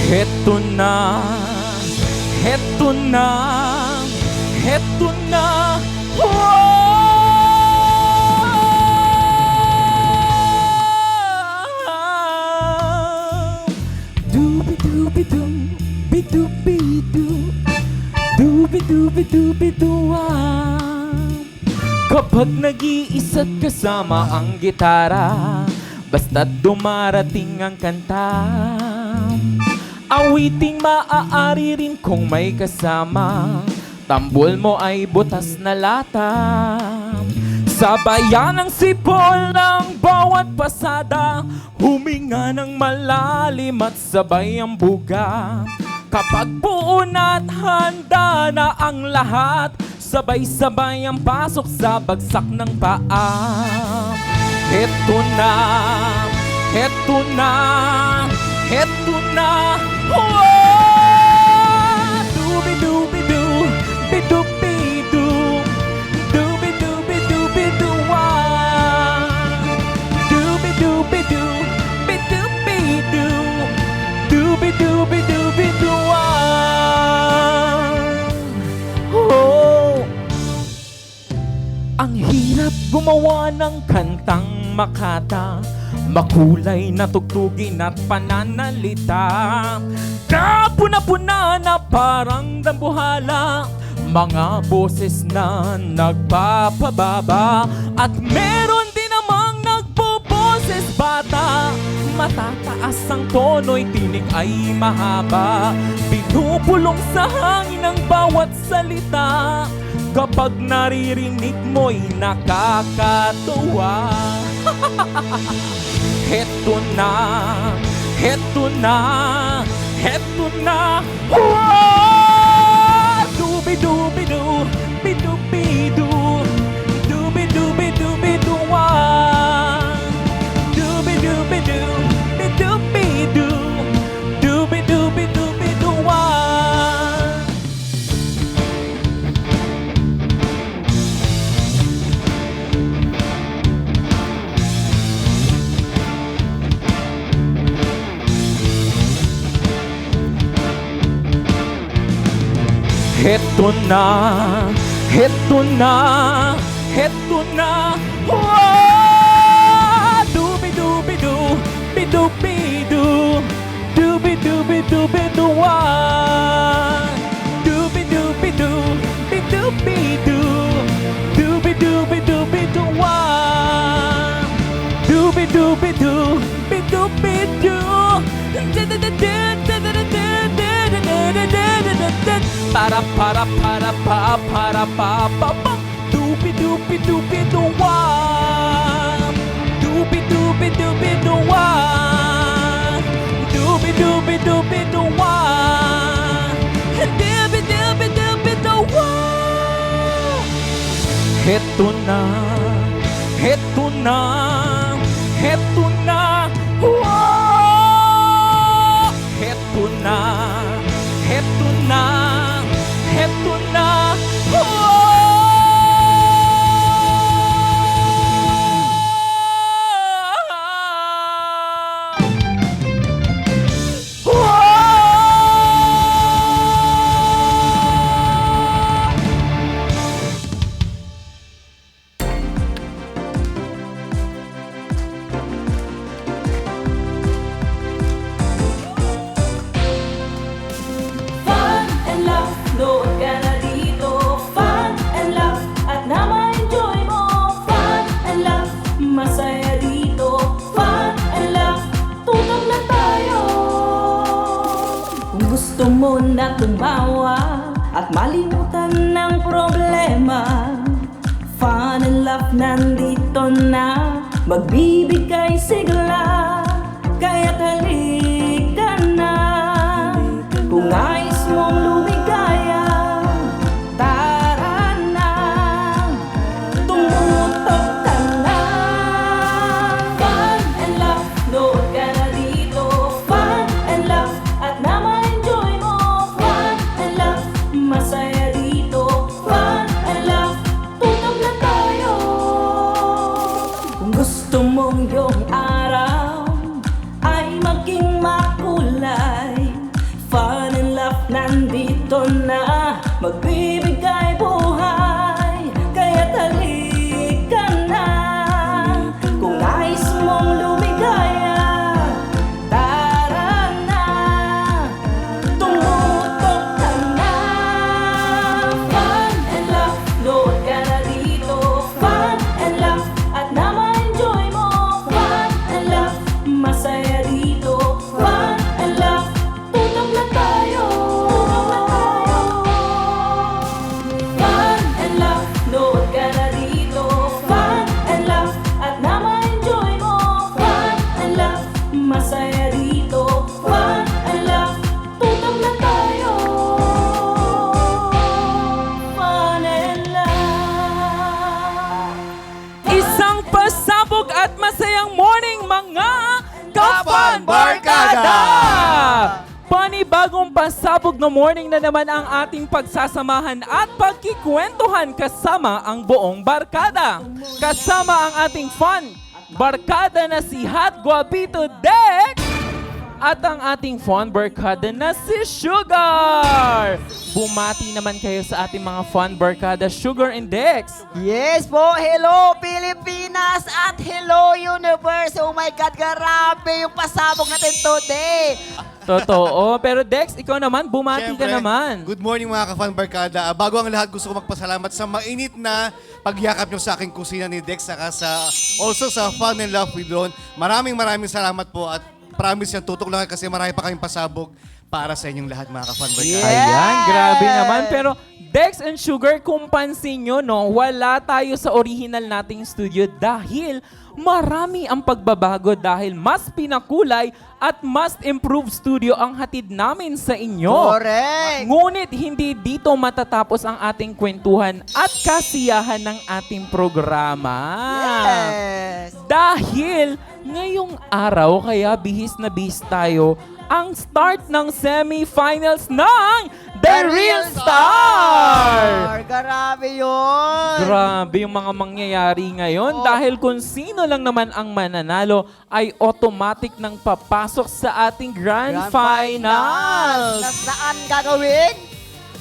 Heto na, heto na, heto na. Doobie-doobie-doo, bidoobie-doo, doobie-doobie-doobie-doo-ah. Kapag nag-iisa't kasama ang gitara, basta't dumarating ang kanta, awiting maaari rin kung may kasama, tambol mo ay butas na lata. Sabayan ang sipol ng bawat pasada, huminga ng malalim at sabay ang buga. Kapag buo na't handa na ang lahat, sabay-sabay ang pasok sa bagsak ng paa. Heto na, heto na, heto na. Doobie-doobie-doo, bidoobie-doo, doobie-doobie-doobie-doo-ah. Doobie-doobie-doo, bidoobie-doo, doobie-doobie-doobie-doo-ah. Oh, ang hirap gumawa ng kantang makata, makulay na tugtugin at pananalita, kapuna-puna na parang dambuhala, mga boses na nagpapababa, at meron din namang nagboboses bata. Matataas ang tono'y tinig ay mahaba, binubulong sa hangin ang bawat salita. Kapag naririnig mo'y nakakatuwa. Heto na, heto na, heto na. Doobie-doobie-doo, bidoobie-doo, doobie-doobie-doobie-doo-ah. Doobie-doobie-doo, bidoobie-doo, doobie-doobie-doobie-doo-ah. Heto na, heto na, heto na. Doobie-doobie-doo, bidoobie-doo, doobie-doobie-doobie-doo-ah. Doobie-doobie-doo, bidoobie-doo, doobie-doobie-doobie-doo-ah. Doobie-doobie-doo, bidoobie-doo, para para para pa para pa pa pa. Doobie-doobie-doobie-doo-ah. Doobie-doobie-doobie-doo-ah. Doobie-doobie-doobie-doo-ah. Doobie-doobie-doobie-doo-ah. Heto na, heto na, heto na. Heto na, heto na, heto na. Load ka na dito, fun and laugh, at na ma-enjoy mo. Fun and laugh, masaya dito, fun and laugh, tutok na tayo. Kung gusto mo na tumawa at malimutan ng problema, fun and laugh nandito na, magbibigay sigla. Kaya't halika na, kung nais mong lumigaya, tara na, tumutok ka na. Fun and laugh, load ka na dito, fun and laugh, at na ma-enjoy mo. Fun and laugh, masaya dito, fun and laugh, tutok na tayo. Kung gusto mong iyong araw Fun Barkada! Panibagong pasabog na morning na naman ang ating pagsasamahan at pagkikwentuhan kasama ang buong barkada. Kasama ang ating fun barkada na si Hot Guapito Dex at ang ating fun barkada na si Sugar. Bumati naman kayo sa ating mga fun barkada, Sugar and Dex. Yes po, hello Pilipinas at hello Universe. Oh my God, grabe yung pasabog natin today. Totoo. Pero Dex, ikaw naman, bumati ka Siyempre, naman. Good morning mga ka-Fun Barkada. Bago ang lahat, gusto ko magpasalamat sa mainit na pagyakap nyo sa aking kusina ni Dex saka also sa Fun and Love with Ron. Maraming salamat po at promise yan, tutok lang kasi marami pa kaming pasabog para sa inyong lahat mga ka-Fun Barkada. Ayan, grabe naman. Pero Dex and Sugar, kung pansin nyo, no, wala tayo sa original nating studio dahil marami ang pagbabago dahil mas pinakulay at mas improved studio ang hatid namin sa inyo. Correct. Ngunit hindi dito matatapos ang ating kwentuhan at kasiyahan ng ating programa. Yes. Dahil ngayong araw, kaya bihis na bihis tayo, ang start ng semifinals ng The Real Star! Grabe yun. Grabe yung mga mangyayari ngayon dahil kung sino lang naman ang mananalo ay automatic nang papasok sa ating Grand Finals. Na saan gagawin?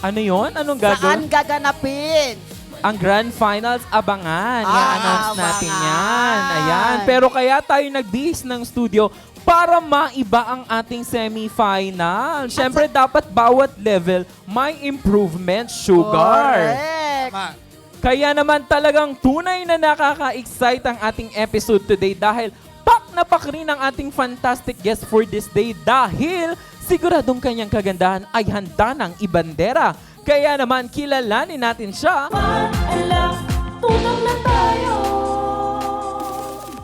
Ano yon? Anong Saan gagawin? gaganapin? Ang Grand Finals, abangan. I-announce natin abangan. yan. Ayan. Pero kaya tayo nagbihis ng studio para maiba ang ating semifinal. Siyempre, dapat bawat level may improvement, Sugar. Correct. Tama. Kaya naman talagang tunay na nakaka-excite ang ating episode today dahil pak rin ang ating fantastic guest for this day dahil siguradong kanyang kagandahan ay handa ng ibandera. Kaya naman kilalanin natin siya. Fun and love, tutok na tayo.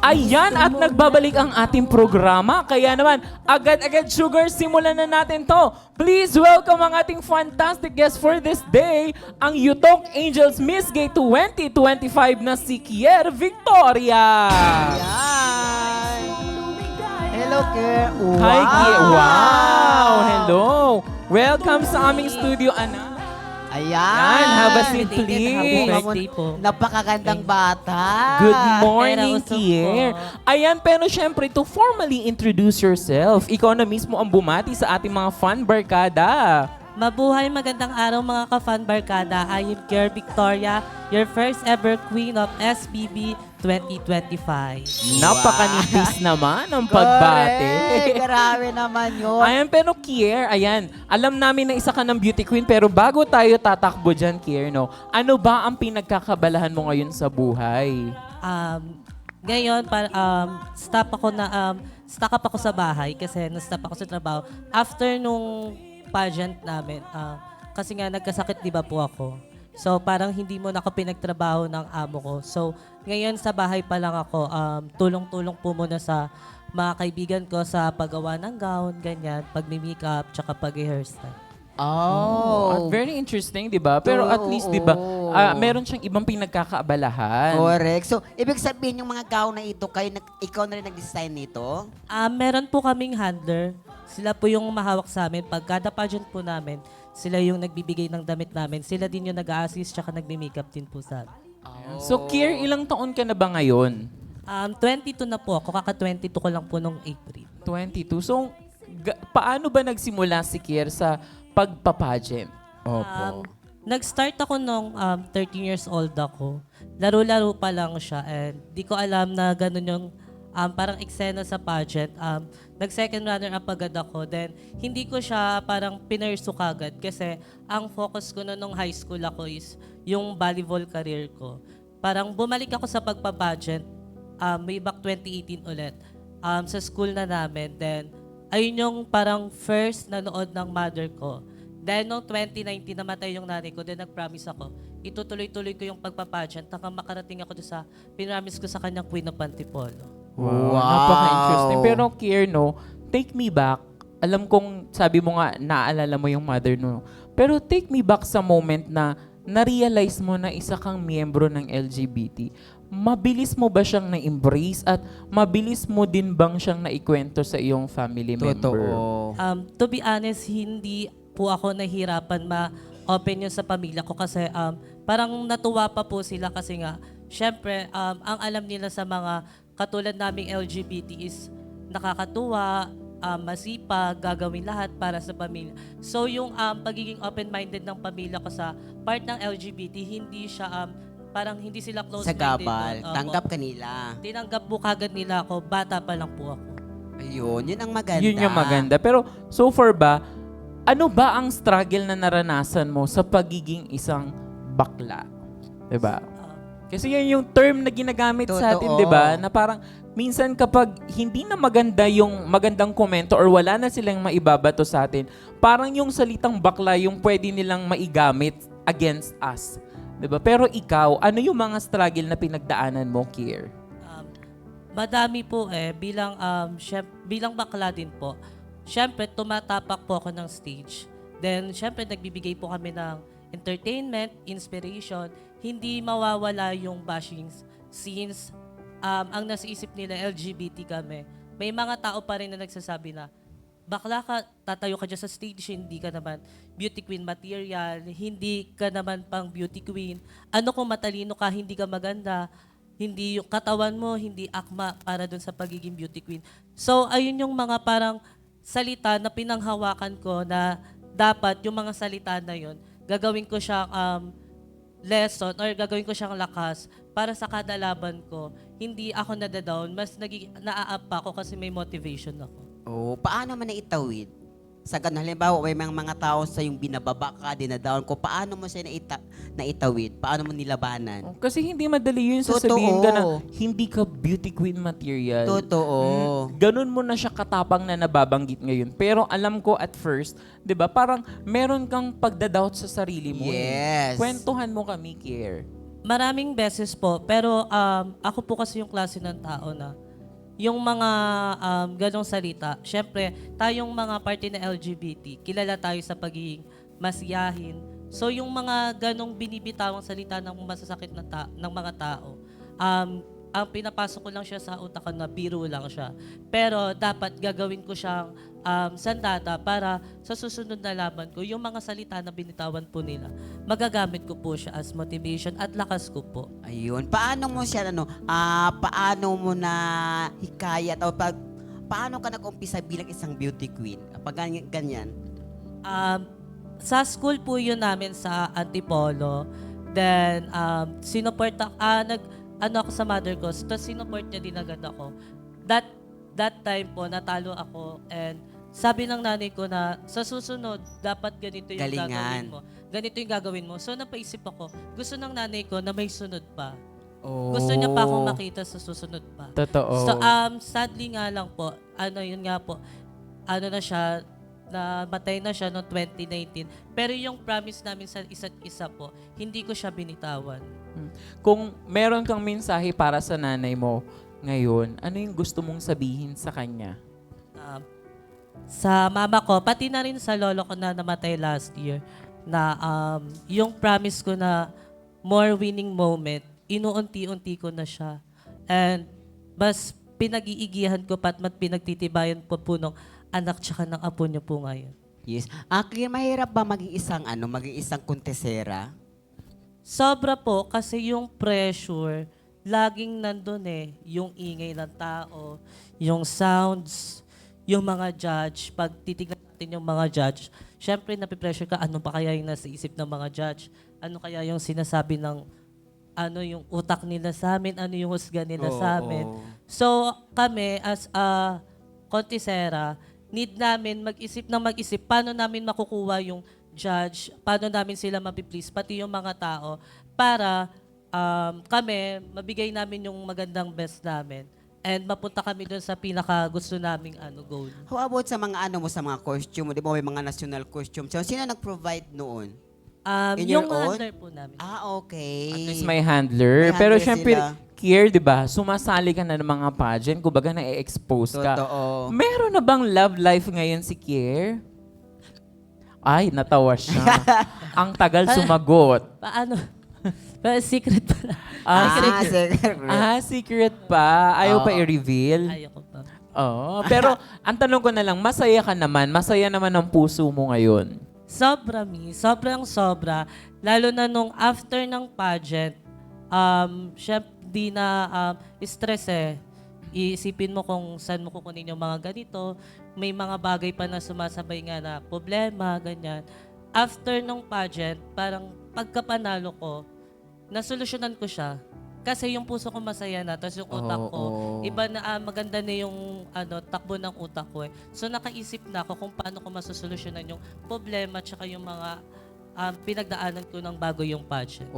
Ayan at nagbabalik ang ating programa. Kaya naman, agad-agad Sugar, simulan na natin to. Please welcome ang ating fantastic guest for this day, ang Yutok Angels Miss Gay 2025 na si Kier Victoria. Yan. Hello, Kier. Wow. Hi, Kier. Wow! Hello! Welcome sa aming studio, anak. Ayan. Yan, have a seat, Happy please. birthday po. Napakagandang bata. Good morning, Pero usok Kier. po. Ayan, pero syempre, to formally introduce yourself, ikaw na mismo ang bumati sa ating mga fun barkada. Mabuhay, magandang araw mga ka-Fun Barkada. I am Kier Victoria, your first ever queen of SBB 2025. Napakanipis naman ang pagbate. Correct. Grabe naman yun. Ayan, pero Kier, ayan, alam namin na isa ka ng beauty queen, pero bago tayo tatakbo dyan, Kier, no, ano ba ang pinagkakabalahan mo ngayon sa buhay? Ngayon, stuck up ako sa bahay kasi na-stop ako sa trabaho. After nung pageant namin, kasi nga nagkasakit di ba po ako. So parang hindi mo na ako pinagtrabaho ng amo ko. So ngayon sa bahay pa lang ako, tulong-tulong po muna sa mga kaibigan ko sa paggawa ng gown, ganyan, pagmi-makeup, tsaka pag-hairstyle. At very interesting, di ba? Pero at least, di ba, meron siyang ibang pinagkakaabalahan. Correct. So, ibig sabihin yung mga gown na ito, ikaw na rin nag-design nito? Meron po kaming handler. Sila po yung mahawak sa amin. Pag kada pageant po namin, sila yung nagbibigay ng damit namin. Sila din yung nag-a-assist tsaka nagmi-makeup din po sa amin. So, Kier, ilang taon ka na ba ngayon? 22 na po ako. Kaka-22 ko lang po nung April. 22. So, paano ba nagsimula si Kier sa pagpapageant? Nag-start ako nung 13 years old ako. Laro-laro pa lang siya and di ko alam na ganun yung parang eksena sa pageant. Nag-second runner-up agad ako. Then, hindi ko siya parang pinursu kagad kasi ang focus ko na nung high school ako is yung volleyball career ko. Parang bumalik ako sa pagpa-pageant way back 2018 ulit sa school na namin. Then, ayun yung parang first nanood ng mother ko. Then, noong 2019, namatay yung nanay ko. Then, nag-promise ako, itutuloy-tuloy ko yung pagpa-pageant hanggang makarating ako doon sa pinramis ko sa kanyang Queen of Antipolo. Wow. Napaka-interesting. Pero Kier, no, take me back. Alam kong sabi mo nga, naalala mo yung mother no. Pero take me back sa moment na na-realize mo na isa kang miyembro ng LGBT. mabilis mo ba siyang na-embrace at mabilis mo din bang siyang naikwento sa iyong family member? Totoo. To be honest, hindi po ako nahirapan ma-open yun sa pamilya ko kasi parang natuwa pa po sila kasi nga, syempre, ang alam nila sa mga katulad naming LGBT is nakakatuwa, masipag, gagawin lahat para sa pamilya. So yung pagiging open-minded ng pamilya ko sa part ng LGBT, hindi siya, parang hindi sila Sa close-minded. gabal, doon. Opo. tanggap kanila. Tinanggap po kagad nila ako, bata pa lang po ako. Ayun, yun ang maganda. Yun yung maganda. Pero so far ba, ano ba ang struggle na naranasan mo sa pagiging isang bakla? Diba? Kasi yan yung term na ginagamit sa atin, Totoo. diba? Na parang minsan kapag hindi na maganda yung magandang komento or wala na silang maibabato sa atin, parang yung salitang bakla yung pwede nilang maigamit against us. Diba? Pero ikaw, ano yung mga struggle na pinagdaanan mo, Kier? Madami po bilang bakla din po. Siyempre, tumatapak po ako ng stage. Then, siyempre, nagbibigay po kami ng entertainment, inspiration. Hindi mawawala yung bashings since ang nasa isip nila, LGBT kami. May mga tao pa rin na nagsasabi na, bakla ka, tatayo ka dyan sa stage, hindi ka naman beauty queen material, hindi ka naman pang beauty queen. Ano kung matalino ka, hindi ka maganda, hindi yung katawan mo, hindi akma para dun sa pagiging beauty queen. So, ayun yung mga parang salita na pinanghawakan ko na dapat yung mga salita na yun, gagawin ko siyang lesson or gagawin ko siyang lakas para sa kada laban ko. Hindi ako nadadown, mas naa-up pa ako kasi may motivation ako. Oh, paano man naitawid? Sa ganun, halimbawa, may mga tao sa yung binababa ka, dinadown ko, paano mo siya naitawid? Paano mo nilabanan? Kasi hindi madali yun Totoo. sasabihin ka na hindi ka beauty queen material. Totoo. Ganun mo na siya katapang na nababanggit ngayon. Pero alam ko at first, 'di ba, parang meron kang pagdadoubt sa sarili mo. Yes. Kwentuhan mo kami, Kier. Maraming beses po, pero ako po kasi yung klase ng tao na yung mga ganong salita, syempre, tayong mga party na LGBT, kilala tayo sa pagiging masiyahin. So yung mga ganong binibitawang salita ng masasakit ng mga tao, ang pinapasok ko lang siya sa utak ko na biro lang siya. Pero dapat gagawin ko siyang sandata para sa susunod na laban ko, yung mga salita na binitawan po nila, magagamit ko po siya as motivation at lakas ko po. Ayun. Paano mo siya, paano mo na hikayat o paano ka nag-umpisa bilang isang beauty queen? Pag ganyan. Sa school po yun namin sa Antipolo. Then, ako sa mother ko, so sinupport niya din agad ako. That time po, natalo ako and sabi ng nanay ko na sa susunod, dapat ganito yung Galingan. gagawin mo. Ganito yung gagawin mo. So napaisip ako, gusto ng nanay ko na may sunod pa. Oh. Gusto niya pa akong makita sa susunod pa. Totoo. So, sadly nga lang po, namatay na siya noong 2019. Pero yung promise namin sa isa't isa po, hindi ko siya binitawan. Kung meron kang mensahe para sa nanay mo ngayon, ano yung gusto mong sabihin sa kanya? Sa mama ko, pati na rin sa lolo ko na namatay last year, na yung promise ko na more winning moment, inuunti-unti ko na siya. And mas pinag-iigihan ko pa at pinagtitibayan po ng anak tsaka ng apo niyo po ngayon. Yes. Kaya mahirap ba maging isang kontesera? Sobra po kasi yung pressure, laging nandun yung ingay ng tao, yung sounds, yung mga judge. Pag titignan natin yung mga judge, syempre napipressure ka, ano pa kaya yung nasa isip ng mga judge? Ano kaya yung sinasabi ng yung utak nila sa amin, ano yung husga nila sa amin. So kami as a kontesera, need namin mag-isip paano namin makukuha yung judge, paano namin sila mapiplease, pati yung mga tao, para kami, mabigay namin yung magandang best namin and mapunta kami doon sa pinaka gusto naming goal. How about sa mga sa mga costume? Di ba may mga national costume? So, sino nag-provide noon? In your Yung own? handler po namin. Okay. At least may handler. May Pero handler syempre, sila. Kier, di ba, sumasali ka na ng mga pageant, kumbaga na-expose ka. Totoo. Meron na bang love life ngayon si Kier? Ay, natawa siya. Ang tagal sumagot. Paano? Pero secret pala. Secret pa. Ayaw pa Oo. i-reveal. Ayoko pa. Oo. Pero, ang tanong ko na lang, masaya ka naman. Masaya naman ang puso mo ngayon. Sobra, sobrang sobra. Lalo na nung after ng pageant, syempre, di na stress eh. Iisipin mo kung saan mo kukunin yung mga ganito. May mga bagay pa na sumasabay nga na problema, ganyan. After ng pageant, parang pagkapanalo ko, nasolusyonan ko siya. Kasi yung puso ko masaya na, tapos yung utak ko, iba na, maganda na yung takbo ng utak ko eh. So nakaisip na ako kung paano ko masosolusyonan yung problema tsaka yung mga pinagdaanan ko ng bago yung pageant.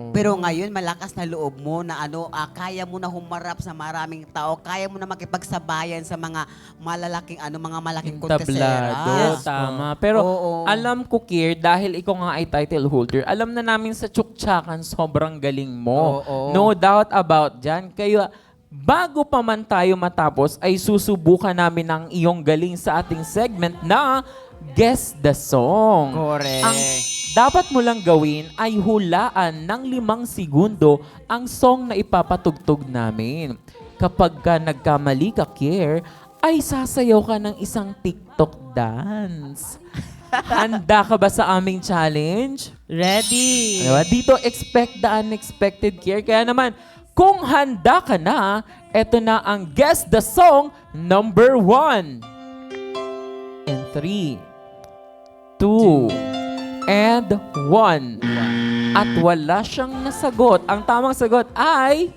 Pero ngayon, malakas na loob mo na kaya mo na humarap sa maraming tao, kaya mo na makipagsabayan sa mga mga malaking kontesera. Tablado, tama. Pero Oo. alam ko, Kier, dahil ikaw nga ay title holder, alam na namin sa tsuktsakan, sobrang galing mo. Oo. No doubt about dyan. Kaya, bago pa man tayo matapos, ay susubukan namin ang iyong galing sa ating segment na Guess the Song. Correct. Ang dapat mo lang gawin ay hulaan ng 5 segundo ang song na ipapatugtog namin. Kapag ka nagkamali ka, Kier, ay sasayaw ka ng isang TikTok dance. Handa ka ba sa aming challenge? Ready! Diba? Dito, expect the unexpected, Kier. Kaya naman, kung handa ka na, eto na ang Guess the Song number 1. In 3, 2, and 1. At wala siyang nasagot. Ang tamang sagot ay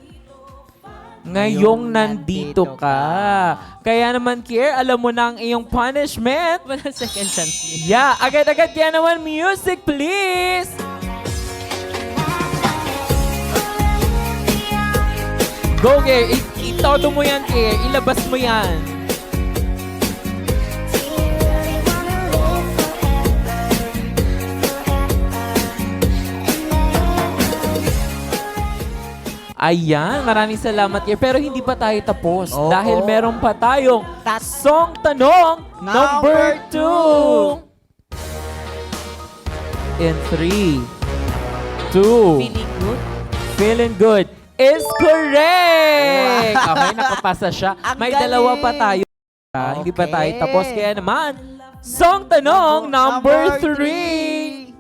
ngayong nandito ka. Kaya naman, Kier, alam mo na ang iyong punishment. Walang second chance. Yeah, agad-agad kaya naman, music please! Go, Kier. Itodo mo yan, Kier. Ilabas mo yan. Ayan, maraming salamat, Kier. Pero hindi pa tayo tapos. Oo. Dahil meron pa tayong song tanong number 2. In 3, 2, Feeling good? feeling good is correct! Okay, nakapasa siya. Ang May galing! dalawa pa tayo. Hindi pa tayo Okay. tapos. Kaya naman, song tanong number 3.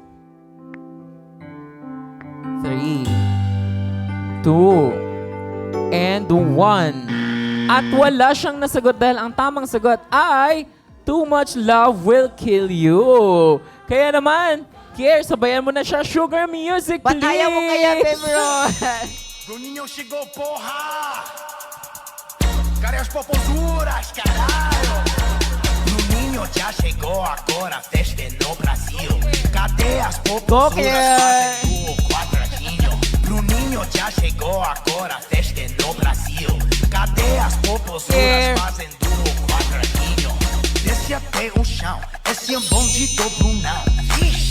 3, 2, and 1. At wala siyang nasagot dahil ang tamang sagot ay too much love will kill you. Kaya naman, Kier, sabayan mo na siya. Sugar music, please! Batayan mo kaya, Pemron! Bruninho chegou, porra! Cadê as popozuras, caralho? Bruninho já chegou, agora a festa é no Brasil. Cadê as popozuras fazendo o quadradinho? Bruninho já chegou, agora a festa é no Brasil. Cadê as popozuras fazendo o quadradinho? Desce até o chão, esse é o bonde do Brunão.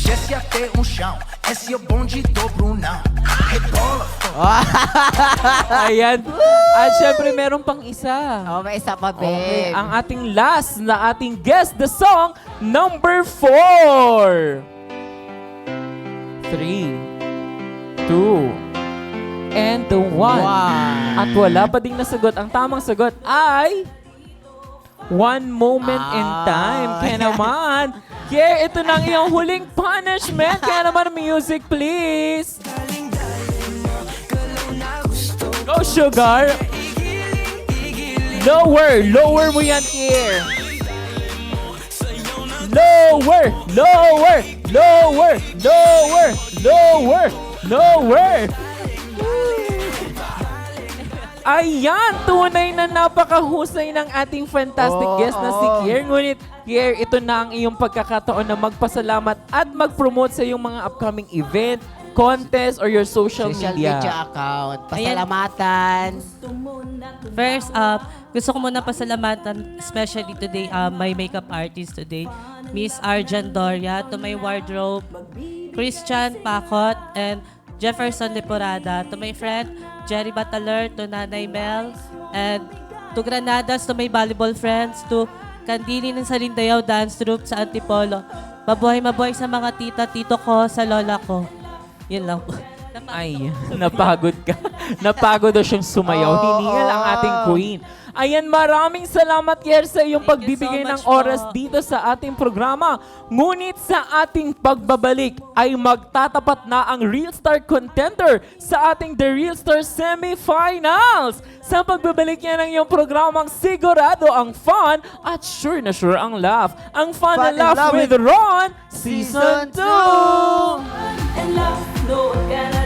Desce até o chão, esse é o bonde do Brunão. Rebola, Ayan. At syempre, meron pang isa. May isa pa, Okay, babe. ang ating last na ating Guess the Song, number 4. 3, 2, and 1. At wala pa ding nasagot. Ang tamang sagot ay One Moment in Time. Kaya naman, Kier, ito na ang iyong huling punishment. Kaya naman, music please. Go, Sugar. Lower mo yan, Kier. Lower. Ayan, tunay na napakahusay ng ating fantastic guest na si Kier. Ngunit, Kier, ito na ang iyong pagkakataon na magpasalamat at mag-promote sa iyong mga upcoming event, contest, or your social media. account. Pasalamatan. First up, gusto ko muna pasalamatan, especially today, my makeup artist today, Miss Arjan Doria, to my wardrobe, Christian Pacot, and Jefferson Leporada, to my friend, Jerry Bataler, to Nanay Mel, and to Granadas, to my volleyball friends, to Kandili ng Salindayaw Dance Troupe sa Antipolo. Mabuhay sa mga tita, tito ko, sa lola ko. Yun lang po. Ay, napagod ka. Napagod daw siyang sumayaw. Oo. Hiningal ang ating queen. Ayan, maraming salamat, Yer, sa iyong Thank you so pagbibigay ng much oras po. dito sa ating programa. Ngunit sa ating pagbabalik ay magtatapat na ang Real Star contender sa ating The Real Star Semifinals. Sa pagbabalik niya ng iyong programang sigurado ang fun at sure na sure ang laugh. Ang Fun and Laugh with Ron Season 2! And love, nood ka na